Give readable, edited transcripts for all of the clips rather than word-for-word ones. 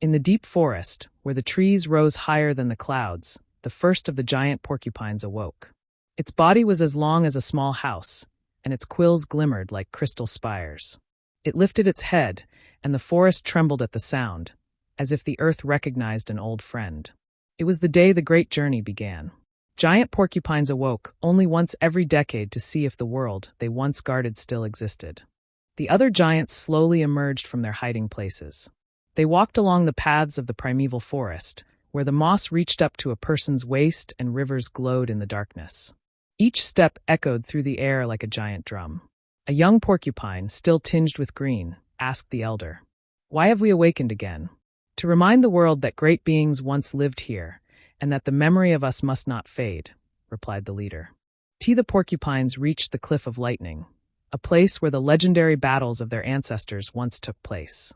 In the deep forest, where the trees rose higher than the clouds, the first of the giant porcupines awoke. Its body was as long as a small house, and its quills glimmered like crystal spires. It lifted its head, and the forest trembled at the sound, as if the earth recognized an old friend. It was the day the great journey began. Giant porcupines awoke only once every decade to see if the world they once guarded still existed. The other giants slowly emerged from their hiding places. They walked along the paths of the primeval forest, where the moss reached up to a person's waist and rivers glowed in the darkness. Each step echoed through the air like a giant drum. A young porcupine, still tinged with green, asked the elder, "Why have we awakened again?" "To remind the world that great beings once lived here, and that the memory of us must not fade," replied the leader. The porcupines reached the Cliff of Lightning, a place where the legendary battles of their ancestors once took place.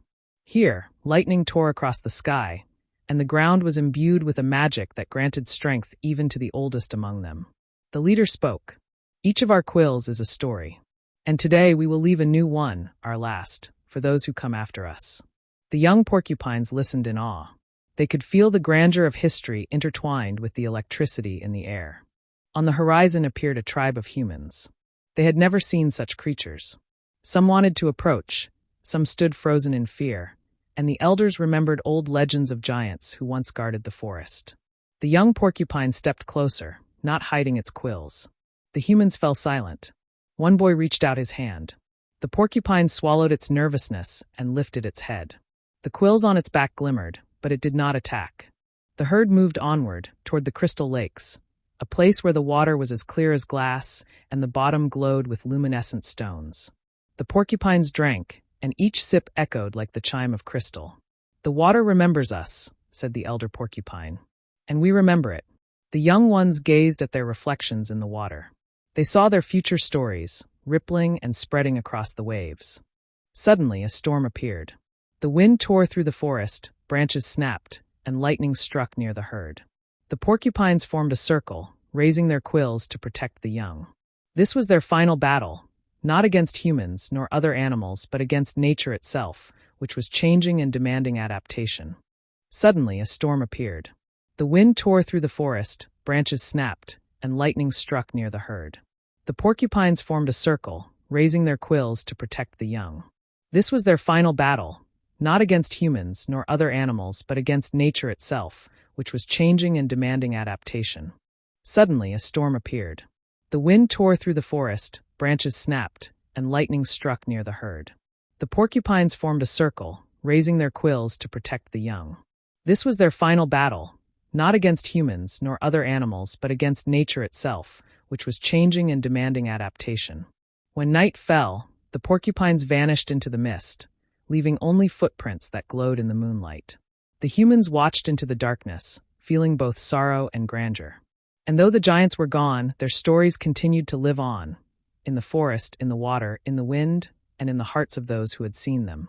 Here, lightning tore across the sky, and the ground was imbued with a magic that granted strength even to the oldest among them. The leader spoke. "Each of our quills is a story, and today we will leave a new one, our last, for those who come after us." The young porcupines listened in awe. They could feel the grandeur of history intertwined with the electricity in the air. On the horizon appeared a tribe of humans. They had never seen such creatures. Some wanted to approach, some stood frozen in fear, and the elders remembered old legends of giants who once guarded the forest. The young porcupine stepped closer, not hiding its quills. The humans fell silent. One boy reached out his hand. The porcupine swallowed its nervousness and lifted its head. The quills on its back glimmered, but it did not attack. The herd moved onward, toward the crystal lakes, a place where the water was as clear as glass and the bottom glowed with luminescent stones. The porcupines drank, and each sip echoed like the chime of crystal. "The water remembers us," said the elder porcupine, "and we remember it." The young ones gazed at their reflections in the water. They saw their future stories, rippling and spreading across the waves. Suddenly, a storm appeared. The wind tore through the forest, branches snapped, and lightning struck near the herd. The porcupines formed a circle, raising their quills to protect the young. This was their final battle, not against humans nor other animals, but against nature itself, which was changing and demanding adaptation. Suddenly, a storm appeared. The wind tore through the forest, branches snapped, and lightning struck near the herd. The porcupines formed a circle, raising their quills to protect the young. This was their final battle, not against humans nor other animals, but against nature itself, which was changing and demanding adaptation. Suddenly, a storm appeared. The wind tore through the forest, branches snapped, and lightning struck near the herd. The porcupines formed a circle, raising their quills to protect the young. This was their final battle, not against humans nor other animals, but against nature itself, which was changing and demanding adaptation. When night fell, the porcupines vanished into the mist, leaving only footprints that glowed in the moonlight. The humans watched into the darkness, feeling both sorrow and grandeur. And though the giants were gone, their stories continued to live on, in the forest, in the water, in the wind, and in the hearts of those who had seen them.